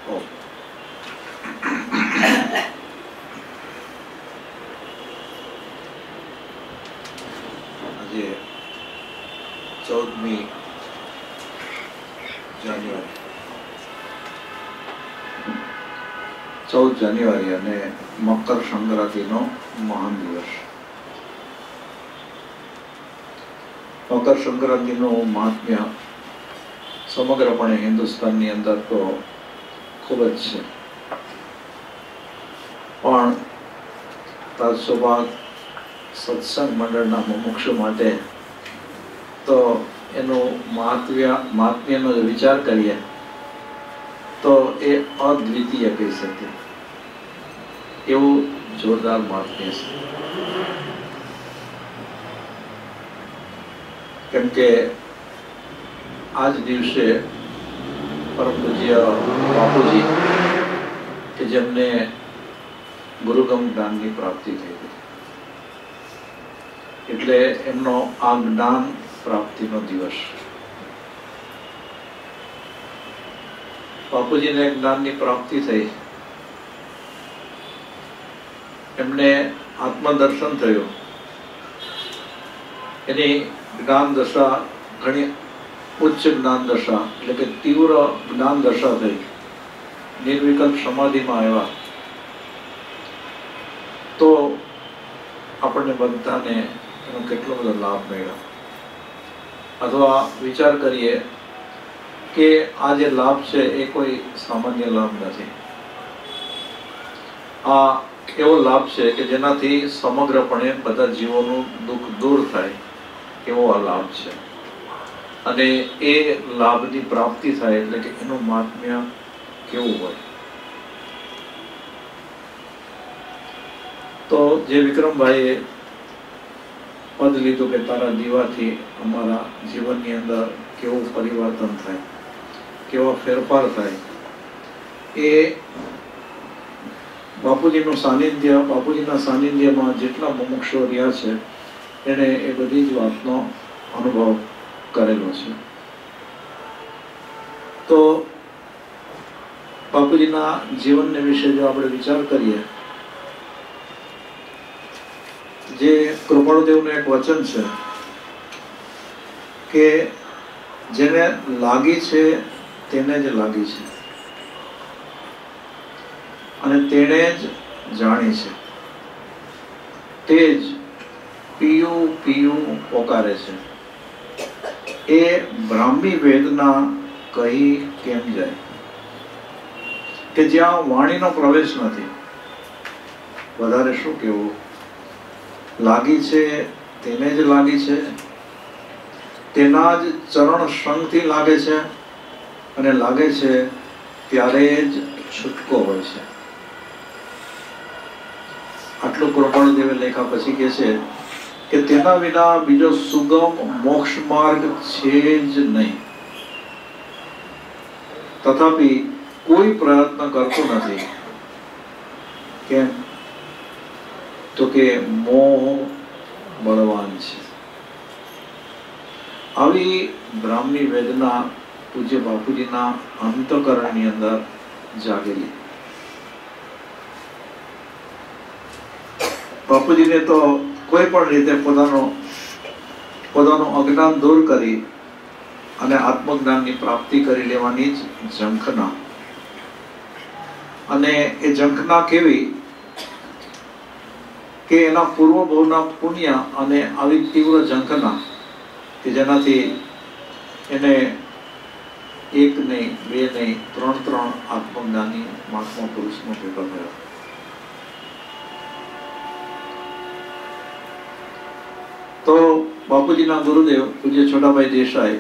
ઓમ. આજે 14મી જાન્યુઆરી 14 જાન્યુઆરી અને મકર સંક્રાંતિનો મહાન દિવસ. મકર સંક્રાંતિનું મહાત્મ્ય સમગ્રપણે હિન્દુસ્તાનની અંદર તો ખૂબ જ છે, પણ તાજસોભાગ સત્સંગ મંડળના મુમુક્ષુ માટે તો એનું મહાત્મ્યનો વિચાર કરીએ તો એ અદ્વિતીય કહી શકીએ, એવું જોરદાર મહાત્મ્ય છે. કેમ કે આજ દિવસે પરમ પૂજ્ય બાપુજી કે જેમને ગુરુગમ જ્ઞાનની પ્રાપ્તિ થઈ હતી, એટલે એમનો આ જ્ઞાન પ્રાપ્તિનો દિવસ. બાપુજીને જ્ઞાનની પ્રાપ્તિ થઈ, એમને આત્મદર્શન થયું, એની જ્ઞાન દશા ઘણી ઉચ્ચ જ્ઞાન દશા એટલે કે તીવ્ર જ્ઞાન દશા થઈ, નિર્વિકલ્પ સમાધિમાં આવ્યા. તો આપણને બધાને એનો કેટલો બધો લાભ મળ્યો. અથવા વિચાર કરીએ કે આ જે લાભ છે એ કોઈ સામાન્ય લાભ નથી. આ એવો લાભ છે કે જેનાથી સમગ્રપણે બધા જીવોનું દુઃખ દૂર થાય એવો આ લાભ છે. અને એ લાભની પ્રાપ્તિ થાય એટલે કે એનું મહાત્મ્ય કેવું હોય. તો જે વિક્રમભાઈએ પદ લીધું કે તારા દીવાથી અમારા જીવનની અંદર કેવું પરિવર્તન થાય, કેવો ફેરફાર થાય, એ બાપુજીનું સાનિધ્ય, બાપુજીના સાનિધ્યમાં જેટલા મુમુક્ષો રહ્યા છે એને એ બધી જ વાતનો અનુભવ કરેલો છે. તો બાપુજીના જીવનને વિશે જો આપણે વિચાર કરીએ, જે કૃપાળુદેવનું એક વચન છે કે જેને લાગી છે તેને જ લાગી છે અને તેણે જ જાણી છે, તે જ પીયું પીયું પોકારે છે, એ બ્રાહ્મી વેદના કહી કેમ જાય. કે જ્યાં વાણીનો પ્રવેશ નથી, વધારે શું કેવું. લાગી છે તેને જ લાગી છે, તેના જ ચરણ સંગથી લાગે છે અને લાગે છે ત્યારે જ છૂટકો હોય છે. આટલું કૃપાળુદેવે લેખા પછી કહે છે કે તેના વિના બીજો સુગમ મોક્ષ માર્ગ છે જ નહીં. તથાપિ કોઈ પ્રયત્ન કરતું નથી. કેમ? તો કે મોહ બળવાન છે. આવી બ્રાહ્મણી વેદના પૂજ્ય બાપુજીના અંતઃકરણની અંદર જાગેલી. બાપુજીને તો કોઈ પણ રીતે પોતાનું અજ્ઞાન દૂર કરી અને આત્મજ્ઞાનની પ્રાપ્તિ કરી લેવાની જ ઝંખના. અને એ ઝંખના કેવી કે એના પૂર્વ ભવના પુણ્ય અને આવી તીવ્ર ઝંખના કે જેનાથી એને એક નહીં, બે નહીં, ત્રણ આત્મજ્ઞાની મહાત્મા પુરુષનો ભેગો થયો. તો બાપુજીના ગુરુદેવ પૂજ્ય છોટાભાઈ દેસાઈ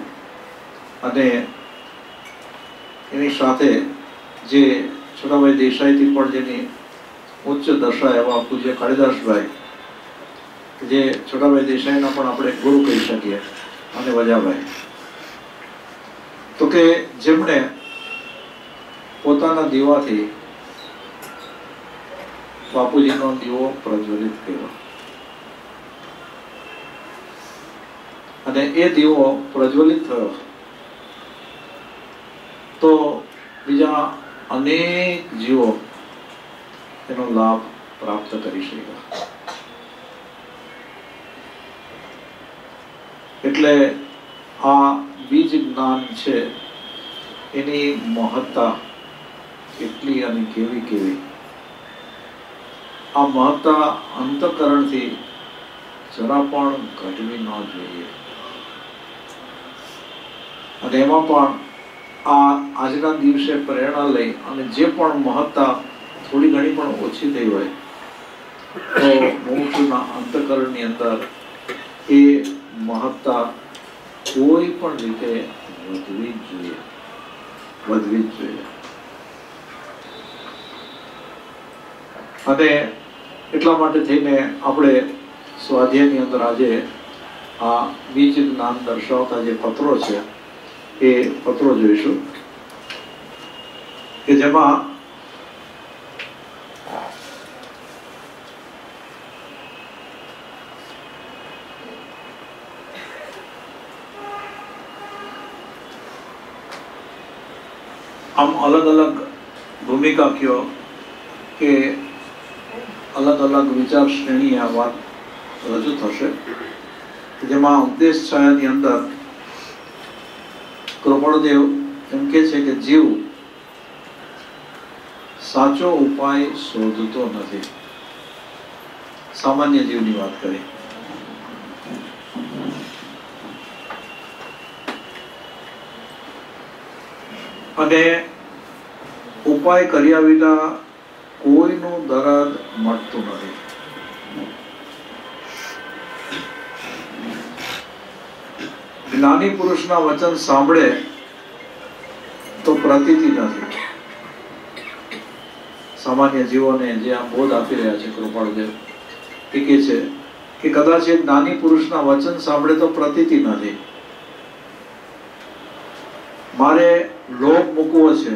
અને એની સાથે જે છોટાભાઈ દેસાઈથી પણ જેની ઉચ્ચ દશા એવા પૂજ્ય કાળીદાસભાઈ, જે છોટાભાઈ દેસાઈના પણ આપણે ગુરુ કહી શકીએ, અને વજાભાઈ, તો કે જેમણે પોતાના દીવાથી બાપુજીનો દીવો પ્રજ્વલિત કર્યો. અને એ દીવો પ્રજ્વલિત થયો તો બીજા અનેક જીવો એનો લાભ પ્રાપ્ત કરી શક્યા. એટલે આ બીજ જ્ઞાન છે એની મહત્તા કેટલી અને કેવી કેવી. આ મહત્તા અંતઃકરણથી જરા પણ ઘટવી ન જોઈએ. અને એમાં પણ આ આજના દિવસે પ્રેરણા લઈ અને જે પણ મહત્તા થોડી ઘણી પણ ઓછી થઈ હોય તો મુમુક્ષુના અંતઃકરણની અંદર એ મહત્તા કોઈ પણ રીતે વધવી જ જોઈએ, વધવી જ જોઈએ. અને એટલા માટે થઈને આપણે સ્વાધ્યાયની અંદર આજે આ બીજ જ્ઞાન દર્શાવતા જે પત્રો છે એ પત્રો જોઈશું કે જેમાં આમ અલગ અલગ ભૂમિકા કયો કે અલગ અલગ વિચાર શ્રેણી આ વાત રજૂ થશે. જેમાં ઉપદેશ છાયાની અંદર કૃપાળુદેવ એમ કે છે કે જીવ સાચો ઉપાય શોધતો નથી. સામાન્ય જીવની વાત કરી. અને ઉપાય કર્યા વિના કોઈનું દરદ મળતું નથી. જ્ઞાની પુરુષના વચન સાંભળે તો પ્રતીતિ નથી. સામાન્ય જીવોને જે આ બોધ આપી રહ્યા છે કૃપાળુદેવ એ કહે છે કે કદાચ એ જ્ઞાની પુરુષના વચન સાંભળે તો પ્રતીતિ નથી. મારે લોભ મૂકવો છે,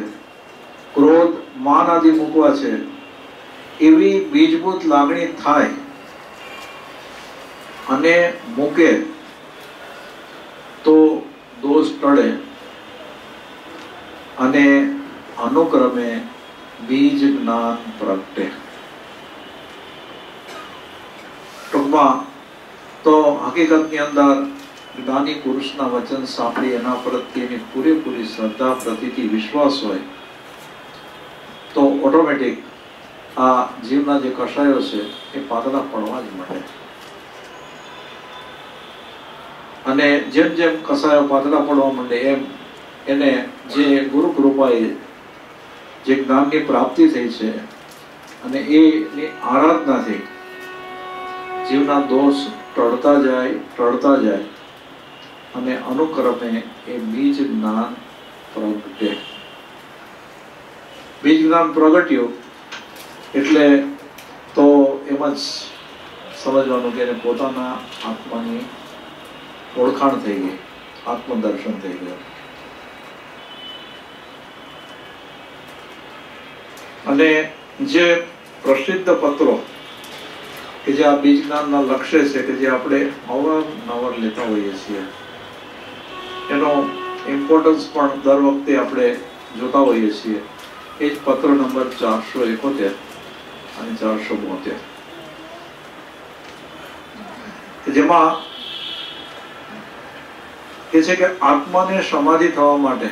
ક્રોધ માન આદિ મૂકવા છે, એવી બીજભૂત લાગણી થાય અને મૂકે તો દોષ ટળે અને અનુક્રમે બીજ જ્ઞાન પ્રગટે. ટૂંકમાં તો હકીકતની અંદર જ્ઞાની પુરુષના વચન સાંભળી એના પ્રત્યેની પૂરેપૂરી શ્રદ્ધા, પ્રતીતિ, વિશ્વાસ હોય તો ઓટોમેટિક આ જીવના જે કષાયો છે એ પાતળા પડવા જ મળે. અને જેમ જેમ કષાયો પાતળા પડવા માંડે એમ એને જે ગુરુ કૃપાએ જે જ્ઞાનની પ્રાપ્તિ થઈ છે અને એની આરાધનાથી જીવના દોષ ટળતા જાય અને અનુક્રમે એ બીજ જ્ઞાન પ્રગટે. બીજ જ્ઞાન પ્રગટ્યું એટલે તો એમ જ સમજવાનું કે પોતાના આત્માની ઓળખાણ થઈ ગઈ, આત્મદર્શન થઈ ગયું. અને જે પ્રસિદ્ધ પત્રો કે જે આ બીજ જ્ઞાનના લક્ષ્ય છે કે જે આપણે અવારનવાર લેતા હોઈએ છીએ એનો ઇમ્પોર્ટન્સ પણ દર વખતે આપણે જોતા હોઈએ છીએ. એ જ પત્ર નંબર 471 અને 472 જેમાં કે છે કે આત્માને સમાધિ થવા માટે,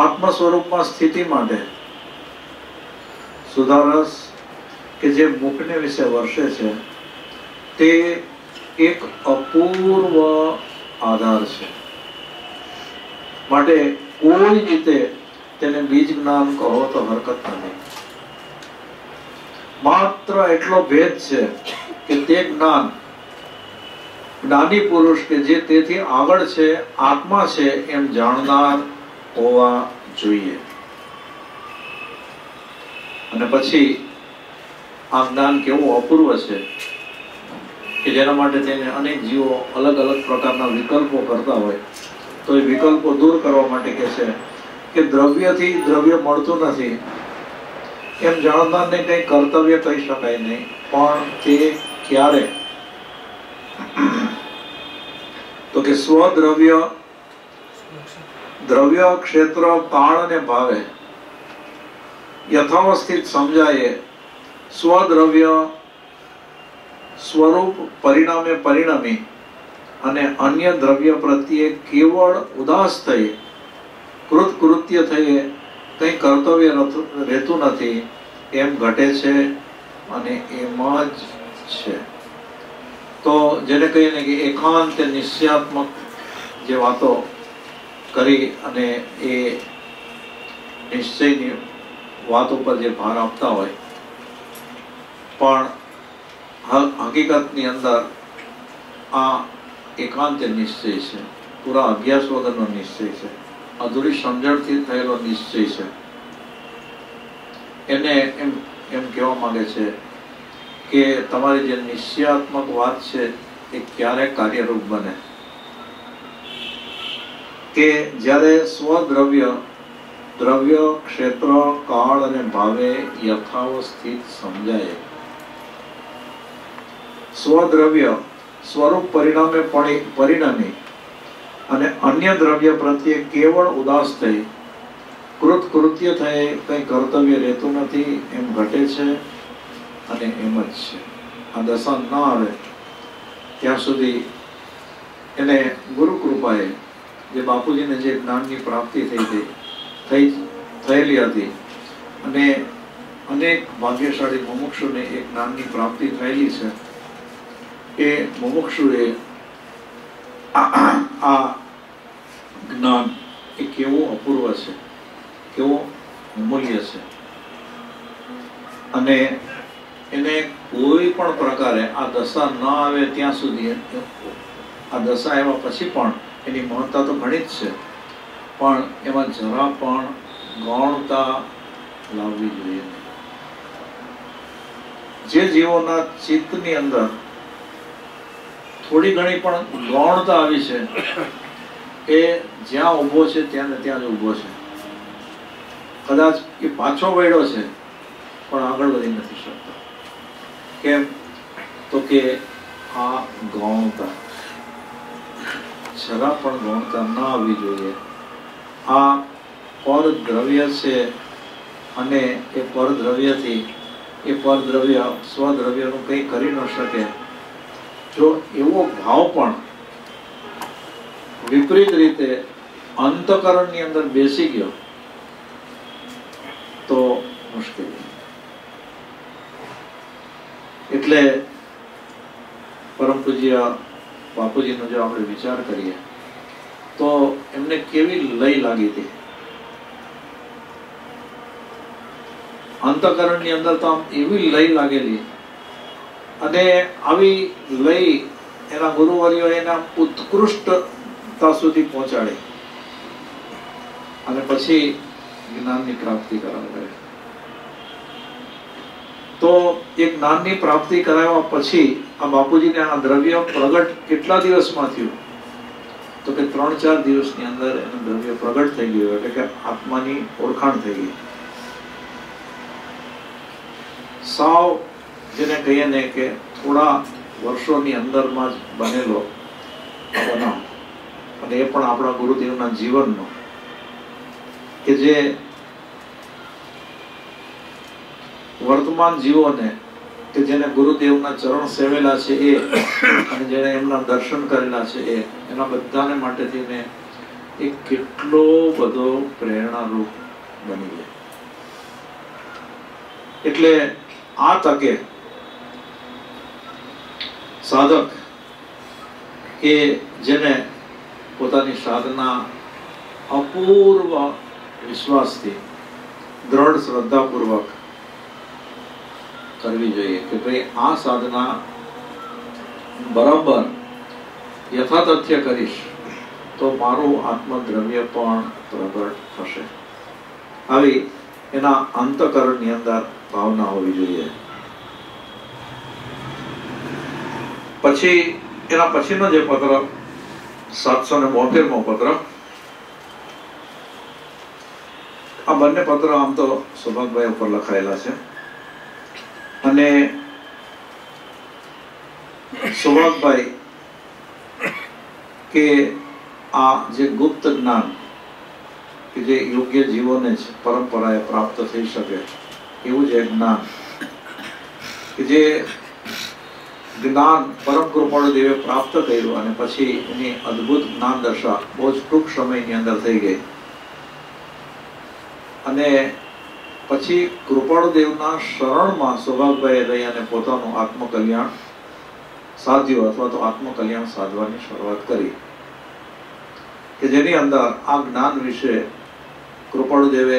આત્મ સ્વરૂપમાં સ્થિતિ માટે સુધારસ કે જે મુખને વિશે વર્ષે છે તે એક અપૂર્વ આધાર છે. માટે કોઈ રીતે તેને બીજ જ્ઞાન કહો તો હરકત નથી. માત્ર એટલો ભેદ છે કે તે જ્ઞાન જ્ઞાની પુરુષ કે જે તેથી આગળ છે, આત્મા છે એમ જાણનાર હોવા જોઈએ. અને પછી આ જ્ઞાન કેવું અપૂર્વ છે કે જેના માટે તેને અનેક જીવો અલગ અલગ પ્રકારના વિકલ્પો કરતા હોય તો એ વિકલ્પો દૂર કરવા માટે કહે છે કે દ્રવ્યથી દ્રવ્ય મળતું નથી એમ જાણનારને કંઈ કર્તવ્ય કહી શકાય નહીં. પણ તે ક્યારે તો કે સ્વદ્રવ્ય દ્રવ્ય ક્ષેત્ર કાળ અને ભાવે યથાવસ્થિત સમજાય, સ્વદ્રવ્ય સ્વરૂપ પરિણામે પરિણમી અને અન્ય દ્રવ્ય પ્રત્યે કેવળ ઉદાસ થઈ કૃતકૃત્ય થઈ કંઈ કર્તવ્ય રહેતું નથી એમ ઘટે છે અને એમાં જ છે. તો જેને કહીએ ને કે એકાંત નિશ્ચયાત્મક જે વાતો કરી અને એ નિશ્ચયની વાત ઉપર જે ભાર આપતા હોય, પણ હકીકતની અંદર આ એકાંત નિશ્ચય છે, પૂરા અભ્યાસ વગરનો નિશ્ચય છે, અધૂરી સમજણથી થયેલો નિશ્ચય છે. એને એમ કહેવા માંગે છે કે તમારી જે નિશ્ચયાત્મક વાત છે એ ક્યારે કાર્યરૂપ બને કે જ્યારે સ્વદ્રવ્ય દ્રવ્ય ક્ષેત્ર કાળ અને ભાવે યથાવસ્થિત સમજાય. સ્વદ્રવ્ય સ્વરૂપ પરિણામે પરિણમી અને અન્ય દ્રવ્ય પ્રત્યે કેવળ ઉદાસ થઈ કૃતકૃત્ય થઈ કંઈ કર્તવ્ય રહેતું નથી એમ ઘટે છે અને એમ જ છે. આ દશા ન આવે ત્યાં સુધી એને ગુરુ કૃપાએ જે બાપુજીને જે જ્ઞાનની પ્રાપ્તિ થયેલી હતી અને અનેક ભાગ્યશાળી મુમુક્ષુને એ જ્ઞાનની પ્રાપ્તિ થયેલી છે, એ મુમુક્ષુએ આ જ્ઞાન એ કેવું અપૂર્વ છે, કેવો અમૂલ્ય છે, અને એને કોઈ પણ પ્રકારે આ દશા ન આવે ત્યાં સુધી, આ દશા આવ્યા પછી પણ એની મહત્તા તો ઘણી જ છે, પણ એમાં જરા પણ ગૌણતા લાવવી જોઈએ. જે જીવોના ચિત્તની અંદર થોડી ઘણી પણ ગૌણતા આવી છે, એ જ્યાં ઊભો છે ત્યાં ને ત્યાં જ ઊભો છે. કદાચ એ પાછો વળ્યો છે પણ આગળ વધી નથી શકતો. કેમ? તો કે આ ગૌણતા, જરા પણ ગૌણતા ન આવવી જોઈએ. આ પરદ્રવ્ય છે અને એ પરદ્રવ્યથી એ પરદ્રવ્ય સ્વદ્રવ્યનું કંઈ કરી ન શકે. જો એવો ભાવ પણ વિપરીત રીતે અંતકરણની અંદર બેસી ગયો તો મુશ્કેલી. એટલે પરમ પૂજ્ય બાપુજીનો જો આપણે વિચાર કરીએ તો એમને કેવી લય લાગી હતી. અંતકરણની અંદર તો આમ એવી લય લાગેલી, અને આવી લય એના ગુરુવર્યો એના ઉત્કૃષ્ટતા સુધી પહોંચાડી અને પછી જ્ઞાનની પ્રાપ્તિ કરાવે. તો એ જ્ઞાનની પ્રાપ્તિ કરાવ્યા પછી આ બાપુજીને આ દ્રવ્ય પ્રગટ કેટલા દિવસમાં થયું? તો કે 3-4 દિવસની અંદર એનું દ્રવ્ય પ્રગટ થઈ ગયું, એટલે કે આત્માની ઓળખાણ થઈ ગઈ. સાવ જેને કહીએ ને કે થોડા વર્ષોની અંદરમાં જ બનેલો બનાવ, અને એ પણ આપણા ગુરુદેવના જીવનનો, કે જે વર્તમાન જીવોને કે જેને ગુરુદેવના ચરણ સેવેલા છે એ, અને જેને એમના દર્શન કરેલા છે એ, એના બધાને માટે થઈને એ કેટલો બધો પ્રેરણારૂપ બની જાય. એટલે આ તકે સાધક કે જેને પોતાની સાધના અપૂર્વ વિશ્વાસથી દ્રઢ શ્રદ્ધાપૂર્વક કરવી જોઈએ કે ભાઈ આ સાધના બરાબર યથાતથ્ય કરીશ તો મારું આત્મદ્રવ્ય પણ પ્રગટ થશે. આવી એના અંતકરણની અંદર ભાવના હોવી જોઈએ. પછી એના પછીનો જે પત્ર 772મો પત્ર, આ બંને પત્ર આમ તો સૌભાગભાઈ ઉપર લખાયેલા છે, અને સૌભાગભાઈ કે આ જે ગુપ્ત જ્ઞાન કે જે યોગ્ય જીવોને જ પરંપરાએ પ્રાપ્ત થઈ શકે એવું જ એક જ્ઞાન કે જે જ્ઞાન પરમ કૃપાળુ દેવે પ્રાપ્ત કર્યું અને પછી એની અદ્ભુત જ્ઞાન દશા બહુ જ ટૂંક સમયની અંદર થઈ ગઈ. અને પછી કૃપાળુ દેવના શરણમાં સૌભાગભાઈ રહી અને પોતાનું આત્મકલ્યાણ સાધ્યું અથવા તો આત્મકલ્યાણ સાધવાની શરૂઆત કરી કે જેની અંદર આ જ્ઞાન વિશે કૃપાળુ દેવે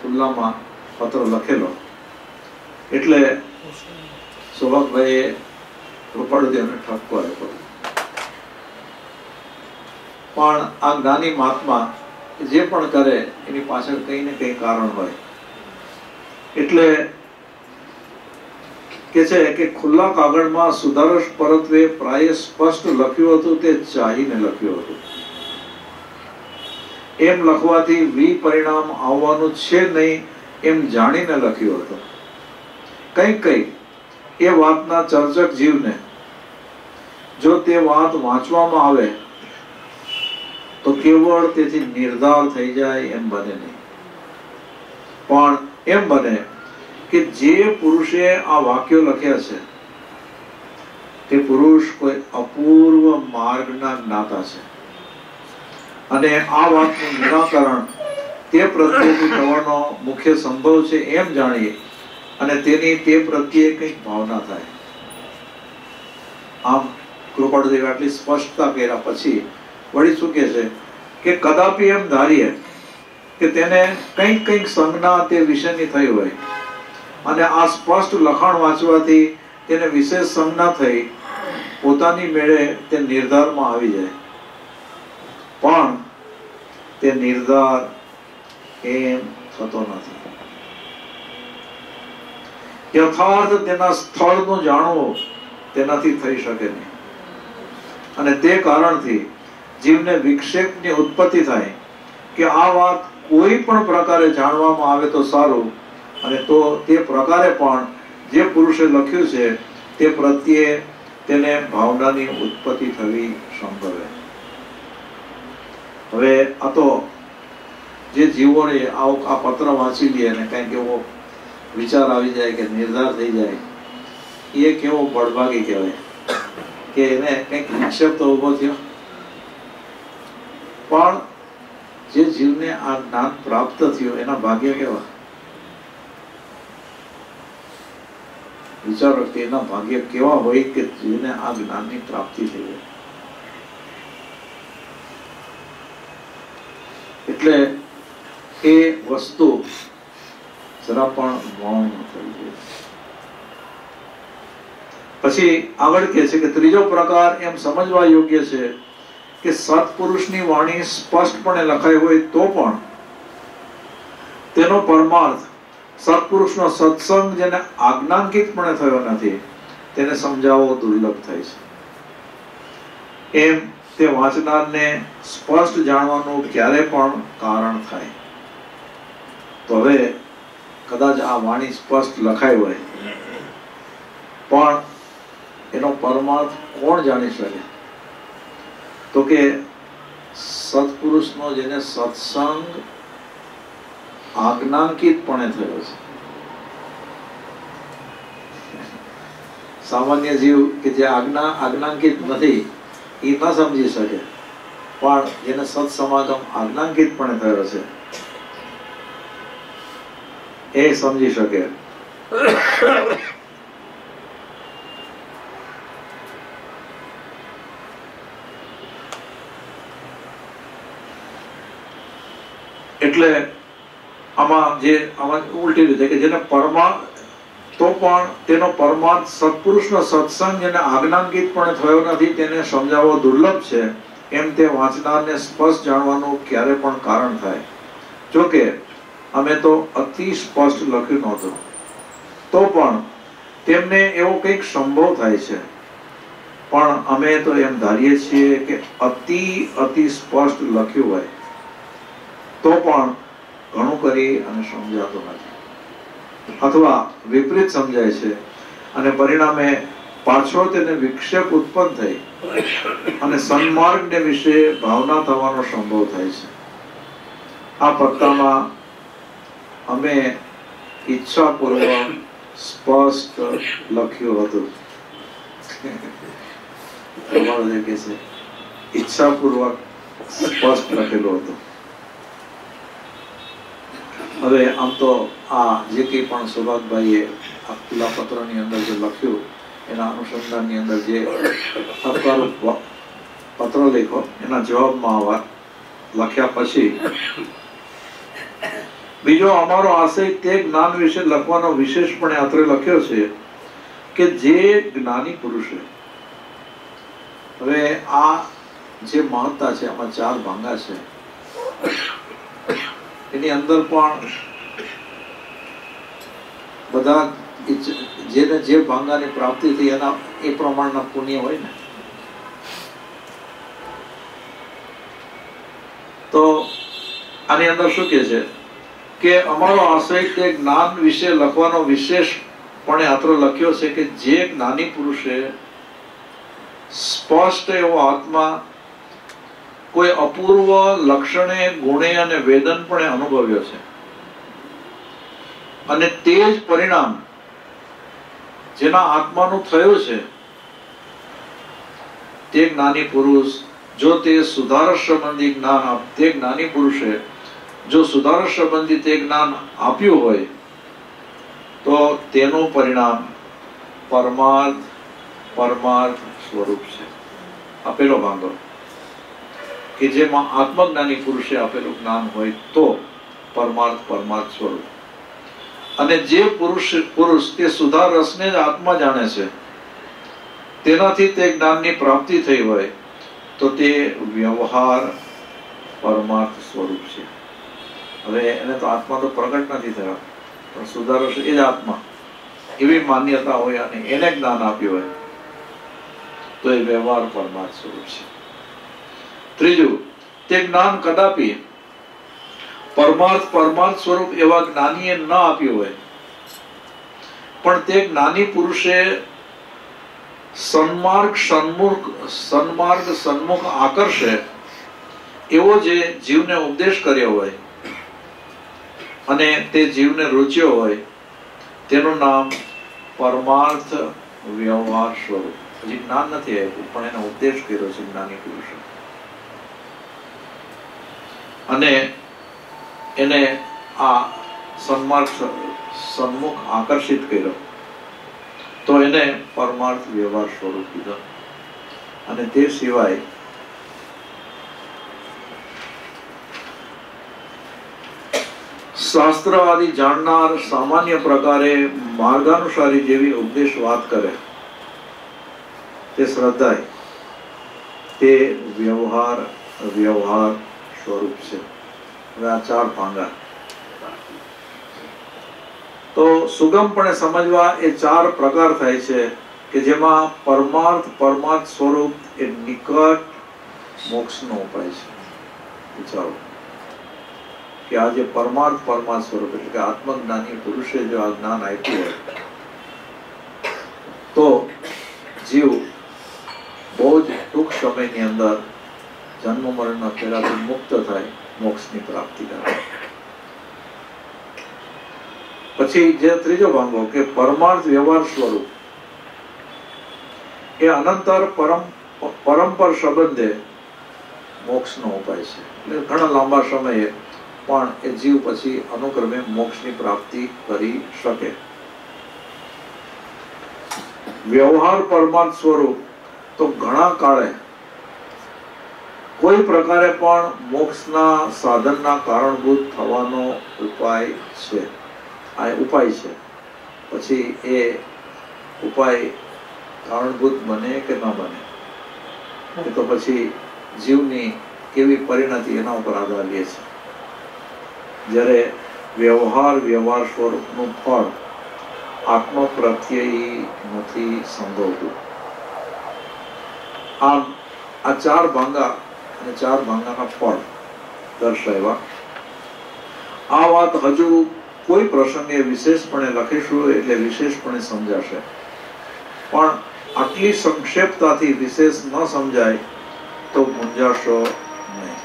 ખુલ્લામાં પત્ર લખેલો. એટલે સૌભાગભાઈએ કૃપાળુ દેવને ઠપકો આપ્યો. પણ આ જ્ઞાની મહાત્મા જે પણ કરે એની પાછળ કઈ ને કઈ કારણ હોય. એટલે કે છે કે ખુલ્લા કાગળમાં સુધારસ પરત્વે પ્રાય સ્પષ્ટ લખ્યું હતું તે ચાહીને લખ્યું હતું. એમ લખવાથી વિપરિણામ આવવાનું છે નહીં એમ જાણીને લખ્યું હતું. કંઈક એ વાતના ચર્ચક જીવને જો તે વાત વાંચવામાં આવે તો કેવળ તેથી નિર્ધાર થઈ જાય એમ બને નહીં. પણ એમ બને કે જે પુરુષે આ વાક્યો લખ્યા છે તે પુરુષ કોઈ અપૂર્વ માર્ગના જ્ઞાતા છે અને આ વાતનું નિરાકરણ તે પ્રત્યેથી થવાનો મુખ્ય સંભવ છે એમ જાણીએ અને તેની તે પ્રત્યે કંઈક ભાવના થાય. આમ કૃપાળુ દેવે આટલી સ્પષ્ટતા કર્યા પછી વળી શું કહે છે કે કદાપી એમ ધારીએ કે તેને કંઈક સંજ્ઞા તે વિષયની થઈ હોય અને આ સ્પષ્ટ લખાણ વાંચવાથી તેને વિશેષ સંજ્ઞા થઈ પોતાની મેળે તે નિર્ધારમાં આવી જાય. પણ તે નિર્ધાર એમ થતો નથી. યથાર્થ તેના સ્થળનું જાણવું તેનાથી થઈ શકે નહીં અને તે કારણથી જીવને વિક્ષેપની ઉત્પત્તિ થાય કે આ વાત કોઈ પણ પ્રકારે જાણવામાં આવે તો સારું અને તો તે પ્રકારે પણ જે પુરુષે લખ્યું છે તે પ્રત્યે તેને ભાવનાની ઉત્પત્તિ થવી સંભવે. હવે આ તો જે જીવોને આ પત્ર વાંચી લે અને કંઈક એવો વિચાર આવી જાય કે નિર્ધાર થઈ જાય એ કેવો બળભાગી કહેવાય કે એને કંઈક વિક્ષેપ તો ઉભો થયો. પણ જે જીવને આ જ્ઞાન પ્રાપ્ત થયું એના ભાગ્ય કેવા. વિચારો કે એના ભાગ્ય કેવા હોય કે જીવને આ જ્ઞાનની પ્રાપ્તિ થઈ જાય. એટલે એ વસ્તુ જરા પણ ગૌણ ન થવી જોઈએ. પછી આગળ કહે છે કે ત્રીજો પ્રકાર એમ સમજવા યોગ્ય છે કે સત્પુરુષની વાણી સ્પષ્ટપણે લખાઈ હોય તો પણ તેનો પરમાર્થ સત્પુરુષનો સત્સંગ જેને આજ્ઞાંકિતપણે થયો નથી તેને સમજાવવો દુર્લભ થાય છે. એમ તે વાંચનારને સ્પષ્ટ જાણવાનું ક્યારે પણ કારણ થાય. તો હવે કદાચ આ વાણી સ્પષ્ટ લખાઈ હોય પણ એનો પરમાર્થ કોણ જાણી શકે? તો કે સત્પુરુષનો જેને સત્સંગ આજ્ઞાંકિતપણે થયો છે. સામાન્ય જીવ કે જે આજ્ઞાંકિત નથી એ ન સમજી શકે, પણ જેને સત્સમાગમ આજ્ઞાંકિતપણે થયો છે એ સમજી શકે. એટલે આમાં ઉલટી રીતે કે જેને તો પણ તેનો પરમાર્થ સત્પુરુષનો સત્સંગ જેને આજ્ઞાંકિતપણે થયો નથી તેને સમજાવવો દુર્લભ છે. એમ તે વાંચનારને સ્પષ્ટ જાણવાનું ક્યારે પણ કારણ થાય. જોકે અમે તો અતિ સ્પષ્ટ લખ્યું નહોતું તો પણ તેમને એવો કંઈક સંભવ થાય છે. પણ અમે તો એમ ધારીએ છીએ કે અતિ સ્પષ્ટ લખ્યું હોય તો પણ ઘણું કરી અને સમજાતું નથી અથવા વિપરીત સમજાય છે અને પરિણામે પાછો તેને વિક્ષેપ ઉત્પન્ન થઈ અને સન્માર્ગને વિશે ભાવના થવાનો સંભવ થાય છે. આ પત્તામાં અમે ઈચ્છાપૂર્વક સ્પષ્ટ લખ્યું હતું. તમારું જે કે છે ઈચ્છાપૂર્વક સ્પષ્ટ લખેલું હતું. હવે આમ તો આ જે કંઈ પણ સૌભાગભાઈએ આ ખુલ્લા પત્રની અંદર જે લખ્યું એના અનુસંધાનની અંદર જે પત્ર લખ્યો એના જવાબમાં આવા લખ્યા પછી બીજો અમારો આશય તે જ્ઞાન વિશે લખવાનો વિશેષપણે અત્રે લખ્યો છે કે જે જ્ઞાની પુરુષે, હવે આ જે મહત્તા છે આમાં 4 ભાંગા છે, એની અંદર પણ બધા જેને જે ભાંગાની પ્રાપ્તિ થઈ એના એ પ્રમાણના પુણ્ય હોય ને, તો આની અંદર શું કે છે કે અમારો આશય તે જ્ઞાન વિશે લખવાનો વિશેષપણે આત્રો લખ્યો છે કે જે જ્ઞાની પુરુષે સ્પષ્ટ એવો આત્મા કોઈ અપૂર્વ લક્ષણે, ગુણે અને વેદનપણે અનુભવ્યો છે, અને તે જ પરિણામ જેના આત્માનું થયું છે તે જ્ઞાની પુરુષ જો તે સુધારસ સંબંધી જ્ઞાન તે જ્ઞાની પુરુષે જો સુધારસ સંબંધી તે જ્ઞાન આપ્યું હોય તો તેનું પરિણામ પરમાર્થ સ્વરૂપ છે. આપેલો ભાંગો કે જેમાં આત્મજ્ઞાની પુરુષે આપેલું જ્ઞાન હોય તો પરમાર્થ સ્વરૂપ, અને જે પુરુષ તે સુધાર રસને જ આત્મા જાણે છે તેનાથી તે જ્ઞાનની પ્રાપ્તિ થઈ હોય તો તે વ્યવહાર પરમાર્થ સ્વરૂપ છે. હવે એને તો આત્મા તો પ્રગટ નથી થયો, પણ સુધાર રસ એ જ આત્મા એવી માન્યતા હોય અને એને જ્ઞાન આપ્યું હોય તો એ વ્યવહાર પરમાર્થ સ્વરૂપ છે. ત્રીજું, તે જ્ઞાન કદાપી પરમાર્થ સ્વરૂપ એવા જ્ઞાનીએ ન આપ્યું હોય, પણ તે જ્ઞાની પુરુષે સન્માર્ગ સન્મુખ આકર્ષે એવો જે જીવને ઉપદેશ કર્યો હોય અને તે જીવને રૂચ્યો હોય તેનું નામ પરમાર્થ વ્યવહાર સ્વરૂપ. હજી જ્ઞાન નથી આપ્યું પણ એનો ઉપદેશ કર્યો છે જ્ઞાની પુરુષે, અને એને આ સન્મુખ આકર્ષિત કર્યો તો એને પરમાર્થ વ્યવહાર સ્વરૂપ કીધો. અને તે સિવાય શાસ્ત્ર આદિ જાણનાર સામાન્ય પ્રકારે માર્ગાનુસારી જેવી ઉપદેશ વાત કરે તે શ્રદ્ધાય તે વ્યવહાર સ્વરૂપ છે. હવે આ 4 ભાંગા તો સુગમપણે સમજવા એ 4 પ્રકાર થાય છે કે જેમાં પરમાર્થ સ્વરૂપ એ નિકટ મોક્ષનો ઉપાય છે. વિચારો કે આ જે પરમાર્થ સ્વરૂપ એટલે કે આત્મજ્ઞાની પુરુષે જો આ જ્ઞાન આપ્યું હોય તો જીવ બહુ જ ટૂંક સમયની અંદર જન્મ મરણના ફેરાથી મુક્ત થાય, મોક્ષની પ્રાપ્તિ કરે. પછી જે ત્રીજો ભાંગો કે પરમાર્થ વ્યવહાર સ્વરૂપ એ અનંતર પરંપર સંબંધે મોક્ષનો ઉપાય છે. એટલે ઘણા લાંબા સમયે પણ એ જીવ પછી અનુક્રમે મોક્ષની પ્રાપ્તિ કરી શકે. વ્યવહાર પરમાર્થ સ્વરૂપ તો ઘણા કાળે કોઈ પ્રકારે પણ મોક્ષના સાધનના કારણભૂત થવાનો ઉપાય છે. આ ઉપાય છે, પછી એ ઉપાય કારણભૂત બને કે ન બને એ તો પછી જીવની કેવી પરિણતિ એના ઉપર આધાર લે છે. જ્યારે વ્યવહાર સ્વરૂપનું ફળ આત્મ પ્રત્યય નથી સંભવતું. આમ આ 4 ભાંગા અને 4 ભાંગાના ફળ દર્શાવ્યા. આ વાત હજુ કોઈ પ્રસંગે વિશેષપણે લખીશું એટલે વિશેષપણે સમજાશે, પણ આટલી સંક્ષેપતાથી વિશેષ ન સમજાય તો મૂંઝાશો નહીં.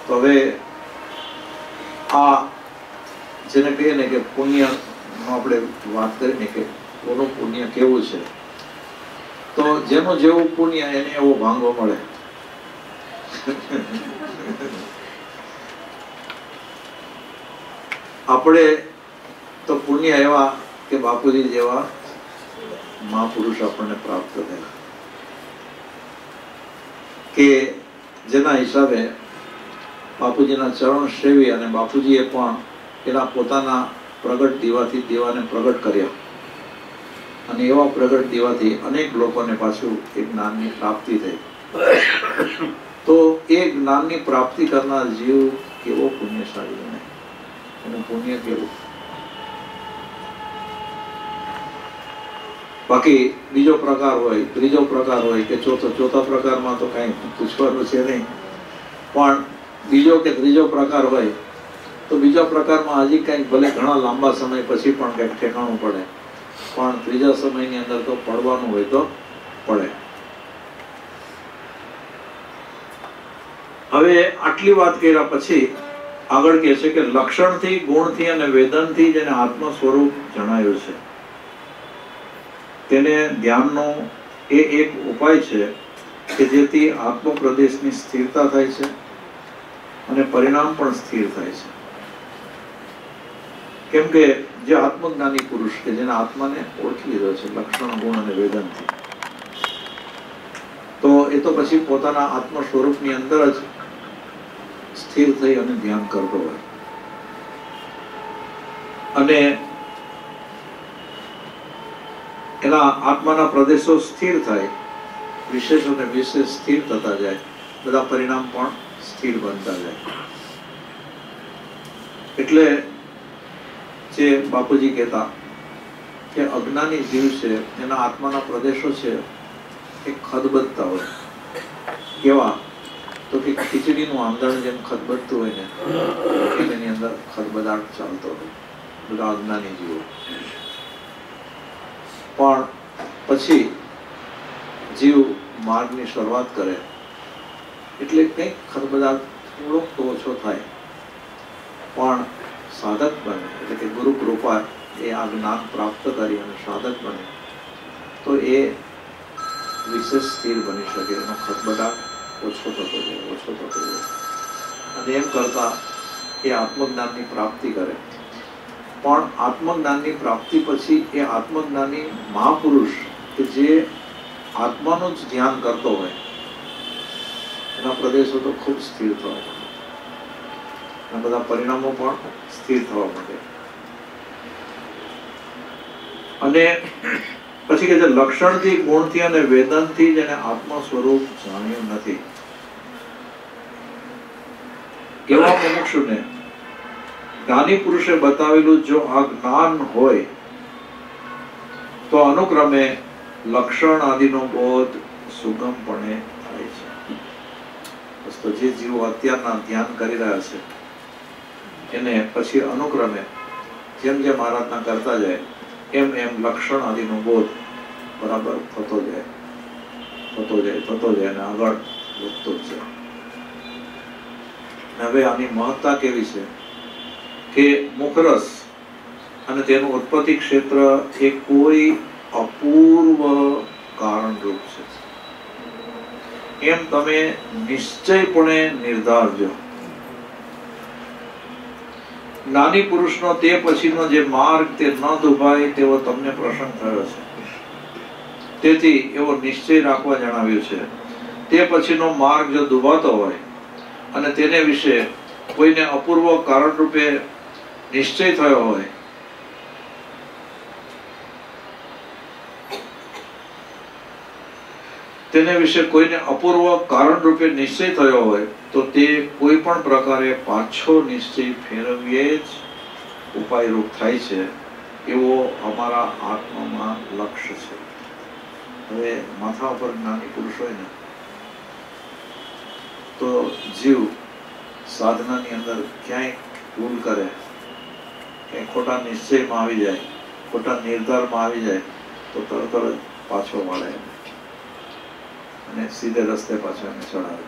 તો હવે આ જેને કહીએ ને કે પુણ્ય આપણે વાત કરીએ ને કે કોનું પુણ્ય કેવું છે, તો જેનું જેવું પુણ્ય એને એવો ભાંગો મળે. આપણે તો પુણ્ય એવા કે બાપુજી જેવા મહાપુરુષ આપણને પ્રાપ્ત થયા કે જેના હિસાબે બાપુજીના ચરણ સેવી અને બાપુજીએ પણ એના પોતાના પ્રગટ દીવાથી દેવાને પ્રગટ કર્યા અને એવા પ્રગટ દીવાથી અનેક લોકોને પાછું એ જ્ઞાનની પ્રાપ્તિ થઈ. તો એ જ્ઞાનની પ્રાપ્તિ કરનાર જીવ કેવો પુણ્યશાળી બને, એનું પુણ્ય કેવું. બાકી બીજો પ્રકાર હોય, ત્રીજો પ્રકાર હોય કે ચોથા પ્રકારમાં તો કઈ પૂછવાનું છે નહીં, પણ બીજો કે ત્રીજો પ્રકાર હોય તો બીજા પ્રકારમાં હજી કંઈક ભલે ઘણા લાંબા સમય પછી પણ કંઈક ઠેકાણું પડે, પણ ત્રીજા સમયની અંદર તો પડવાનું હોય તો પડે. હવે આટલી વાત કર્યા પછી આગળ કહે છે કે લક્ષણથી, ગુણથી અને વેદનથી જેને આત્મ સ્વરૂપ જણાયું છે તેને ધ્યાનનો એ એક ઉપાય છે કે જેથી આત્મ પ્રદેશની સ્થિરતા થાય છે અને પરિણામ પણ સ્થિર થાય છે. કેમ કે જે આત્મજ્ઞાની પુરુષ કે જેના આત્માને ઓળખી લીધો છે લક્ષણ, ગુણ અને વેદનથી, તો એ તો પછી પોતાના આત્મ સ્વરૂપની અંદર જ સ્થિર થઈ અને ધ્યાન કરતો હોય અને એના આત્માના પ્રદેશો સ્થિર થાય, વિશેષ અને વિશેષ સ્થિર થતા જાય, બધા પરિણામ પણ સ્થિર બનતા જાય. એટલે જે બાપુજી કહેતા કે અજ્ઞાની જીવ છે એના આત્માના પ્રદેશો છે એ ખદબદતા હોય. કેવા? તો કે ખીચડીનું આંધણ જેમ ખદબદતું હોય ને એની અંદર ખદબદાટ ચાલતો હોય બધા અજ્ઞાની જીવો. પણ પછી જીવ માર્ગની શરૂઆત કરે એટલે કંઈક ખદબદાટ થોડોક તો ઓછો થાય, પણ સાધક બને એટલે કે ગુરુ કૃપા એ આ જ્ઞાન પ્રાપ્ત કરી અને સાધક બને તો એ વિશેષ સ્થિર બની શકે, એનો ખદબદાટ ઓછો થતો જાય અને એમ કરતા એ આત્મજ્ઞાનની પ્રાપ્તિ કરે. પણ આત્મજ્ઞાનની પ્રાપ્તિ પછી એ આત્મજ્ઞાની મહાપુરુષ કે જે આત્માનું જ ધ્યાન કરતો હોય એના પ્રદેશો તો ખૂબ સ્થિર થવા માંડે અને બધા પરિણામો પણ સ્થિર થવા માંડે. અને પછી કે લક્ષણથી, ગુણથી અને વેદનથી જેને આત્મ સ્વરૂપ જાણ્યું નથી એવા મુમુક્ષુને જ્ઞાની પુરુષે બતાવેલું જો આ જ્ઞાન હોય તો અનુક્રમે લક્ષણ આદિનો બોધ સુગમપણે થાય છે. તો જે જીવો અત્યારના ધ્યાન કરી રહ્યા છે એને પછી અનુક્રમે જેમ જેમ આરાધના કરતા જાય એમ એમ લક્ષણ આદિનો બોધ બરાબર થતો જાય અને આગળ વધતો જ જાય. હવે આની મહત્તા કેવી છે કે મુખરસ અને તેનું ઉત્પત્તિ ક્ષેત્ર એ કોઈ અપૂર્વ કારણરૂપ છે એમ તમે નિશ્ચયપણે નિર્ધારજો. જ્ઞાની પુરુષનો તે પછીનો જે માર્ગ તે ન દુભાય તેવો તમને પ્રસંગ થયો છે, તેથી એવો નિશ્ચય રાખવા જણાવ્યું છે. તે પછીનો માર્ગ જો દુભાતો હોય અને તેને વિશે કોઈને અપૂર્વ કારણ રૂપે નિશ્ચય થયો હોય તો તે કોઈ પણ પ્રકારે પાછો નિશ્ચય ફેરવીએ જ ઉપાયરૂપ થાય છે એવો અમારા આત્મામાં લક્ષ્ય છે. હવે માથા ઉપર જ્ઞાની પુરુષ હોય ને તો જીવ સાધનાની અંદર ક્યાંય ભૂલ કરે, ક્યાંય ખોટા નિશ્ચયમાં આવી જાય, ખોટા નિર્ધારમાં આવી જાય તો તરત જ પાછો વાળે અને સીધે રસ્તે પાછો એને ચડાવે.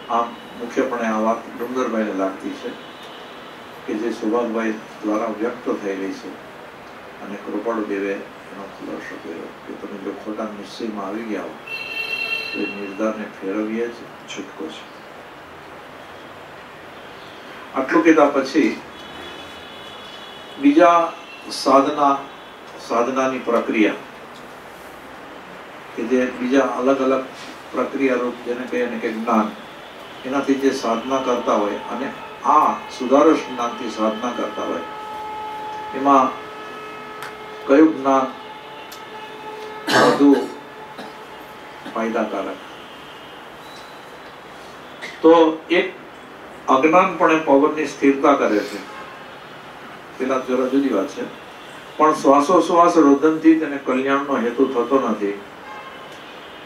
આમ મુખ્યપણે આ વાત ડુંગરભાઈને લાગતી છે કે જે સુભાષભાઈ દ્વારા વ્યક્ત થઈ રહી છે, અને કૃપાળુદેવે એનો ખુલાસો કર્યો કે તમે જો ખોટા નિશ્ચયમાં આવી ગયા હો તો એ નિર્ધારને ફેરવીએ જ છૂટકો છે. આટલું કીધા પછી બીજા સાધનાની પ્રક્રિયા કે જે બીજા અલગ અલગ પ્રક્રિયા રૂપ જેને કહીએ ને કે જ્ઞાન, એનાથી જે સાધના કરતા હોય અને આ સુધારસ જ્ઞાનથી સાધના કરતા હોય, એમાં કયું જ્ઞાન વધુ ફાયદાકારક? તો એક અજ્ઞાનપણે પવનની સ્થિરતા કરે છે, પેલા જરા જુદી વાત છે, પણ શ્વાસોશ્વાસ રોદનથી તેને કલ્યાણનો હેતુ થતો નથી.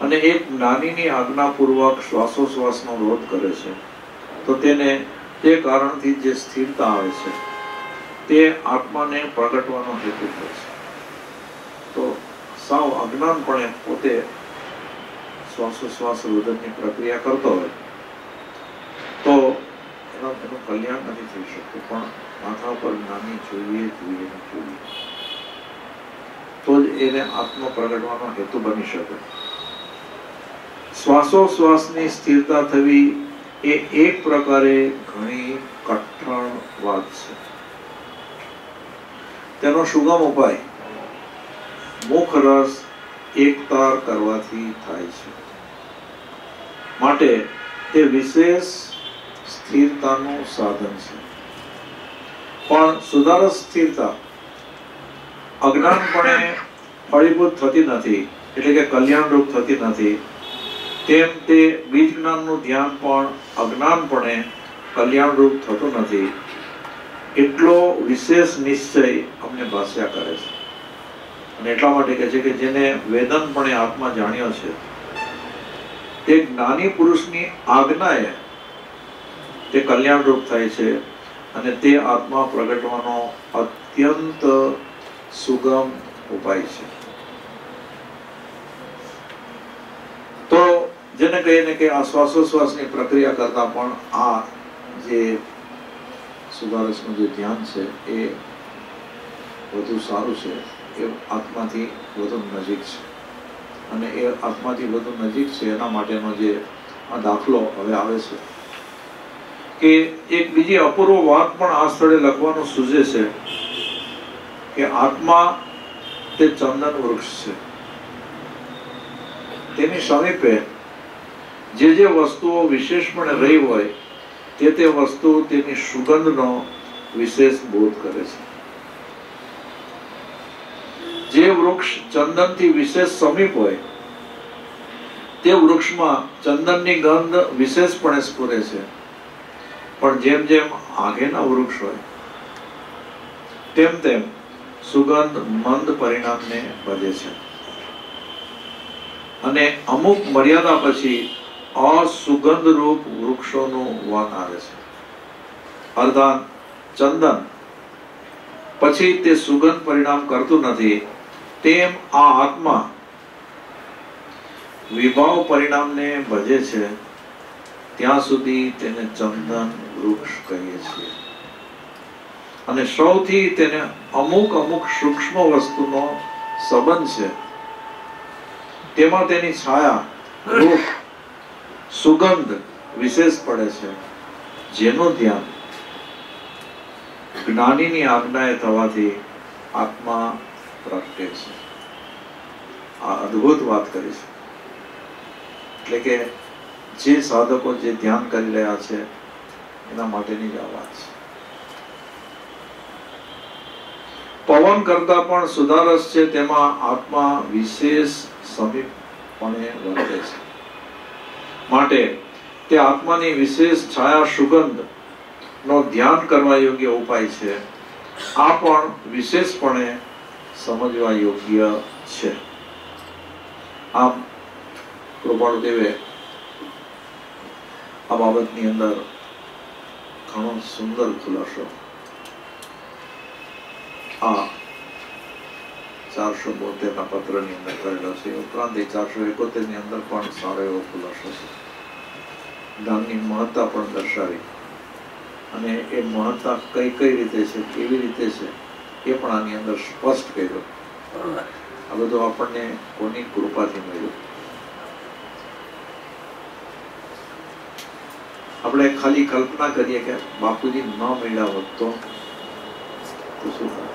અને એક જ્ઞાનીની આજ્ઞાપૂર્વક શ્વાસોશ્વાસનો રોધ કરે છે, તો તેને તે કારણથી જે સ્થિરતા આવે છે તે આત્માને પ્રગટવાનો હેતુ થાય છે. તો સાવ અજ્ઞાનપણે પોતે શ્વાસોશ્વાસ રોદનની પ્રક્રિયા કરતો હોય તો એનું કલ્યાણ નથી થઈ શકતું, પણ માથા પર જ્ઞાની જોઈએ તો જ એને આત્મ પ્રગટવાનો હેતુ બની શકે. શ્વાસોશ્વાસની સ્થિરતા થવી એ એક પ્રકારે ઘણી કઠણ વાત છે. તેનો સુગમ ઉપાય મુખ રસ એકતાર કરવાથી થાય છે. માટે તે વિશેષ સ્થિરતાનું સાધન છે. પણ સુધારસ સ્થિરતા અજ્ઞાનપણે ફળીભૂત થતી નથી, એટલે કે કલ્યાણરૂપ થતી નથી. તેમ તે બીજ જ્ઞાનનું ધ્યાન પણ અજ્ઞાનપણે કલ્યાણરૂપ થતું નથી. એટલો વિશેષ નિશ્ચય અમને ભાષ્યા કરે છે. અને એટલા માટે કહે છે કે જેને વેદનપણે આત્મા જાણ્યો છે તે જ્ઞાની પુરુષની આજ્ઞાએ તે કલ્યાણરૂપ થાય છે, અને તે આત્મા પ્રગટવાનો અત્યંત સુગમ ઉપાય છે. તો જેને કહીએ ને કે આ શ્વાસોશ્વાસની પ્રક્રિયા કરતા પણ આ જે સુધારસનું જે ધ્યાન છે એ વધુ સારું છે, એ આત્માથી વધુ નજીક છે. અને એ આત્માથી વધુ નજીક છે એના માટેનો જે આ દાખલો હવે આવે છે કે એક બીજી અપૂર્વ વાત પણ આ સ્થળે લખવાનું સૂચે છે કે આત્મા તે ચંદન વૃક્ષ છે. તેની સમીપે જે વસ્તુઓ વિશેષપણે રહી હોય તે વસ્તુ તેની સુગંધનો વિશેષ બોધ કરે છે. જે વૃક્ષ ચંદનથી વિશેષ સમીપ હોય તે વૃક્ષમાં ચંદનની ગંધ વિશેષપણે સ્ફુરે છે. પણ જેમ જેમ આગેના વૃક્ષ હોય તેમ સુગંધ મંદ પરિણામને ભજે છે, અને અમુક મર્યાદા પછી અસુગંધ રૂપ વૃક્ષોનું વન આવે છે. અર્ધાન ચંદન પછી તે સુગંધ પરિણામ કરતું નથી, તેમ આ આત્મા વિભાવ પરિણામને ભજે છે. ત્યાં સુધી તેને ચંદન વૃક્ષ કહીએ છીએ. અને સૌથી તેને અમુક સૂક્ષ્મ વસ્તુનો સંબંધ છે. તેમાં તેની છાયા, રૂપ, સુગંધ વિશેષ પડે છે, જેનું ધ્યાન જ્ઞાનીની આજ્ઞાએ થવાથી આત્મા પ્રગટે છે. આ અદ્ભુત વાત કરી છે. એટલે કે જે સાધકો જે ધ્યાન કરી રહ્યા છે એના માટેની જ આ વાત છે. પવન કરતા પણ સુધારસ છે, તેમાં આત્મા વિશેષ સમીપપણે વર્તે છે. માટે તે આત્માની વિશેષ છાયા સુગંધ નો ધ્યાન કરવા યોગ્ય ઉપાય છે. આ પણ વિશેષપણે સમજવા યોગ્ય છે. આમ કૃપાળુદેવે આ બાબતની અંદર ઘણો સુંદર ખુલાસો આ 472 પત્રની અંદર કરેલો છે. ઉપરાંત 471 ની અંદર પણ સારો એવો ખુલાસો છે. જ્ઞાનની મહત્તા પણ દર્શાવી, અને એ મહત્તા કઈ કઈ રીતે છે, કેવી રીતે છે, એ પણ આની અંદર સ્પષ્ટ કર્યું. આ બધું આપણને કોની કૃપાથી મળ્યું? આપણે ખાલી કલ્પના કરીએ કે બાપુજી ન મળ્યા હોત તો શું થાય?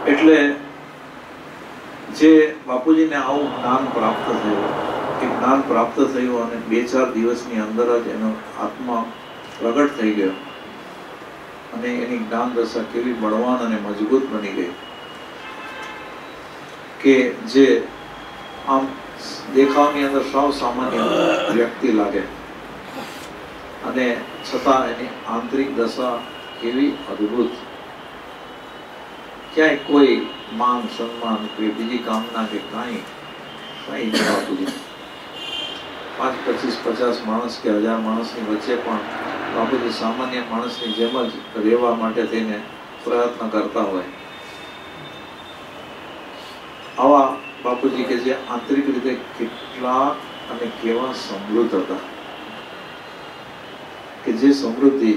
એટલે જે બાપુજીને આવું જ્ઞાન પ્રાપ્ત થયું, એ જ્ઞાન પ્રાપ્ત થયું અને 2-4 દિવસની અંદર જ એનો આત્મા પ્રગટ થઈ ગયો અને એની જ્ઞાન દશા કેવી બળવાન અને મજબૂત બની ગઈ કે જે આમ દેખાવની અંદર સાવ સામાન્ય વ્યક્તિ લાગે, અને છતાં એની આંતરિક દશા કેવી અદ્ભુત. ક્યાંય કોઈ માન સન્માન કે બીજી કામના કે કઈ નહીં બાપુજી. 5, 25, 50 માણસ કે 1000 માણસની વચ્ચે પણ બાપુજી સામાન્ય માણસની જેમ જ રહેવા માટે થઈને પ્રયત્ન કરતા હોય. આવા બાપુજી કે જે આંતરિક રીતે કેટલા અને કેવા સમૃદ્ધ હતા, કે જે સમૃદ્ધિ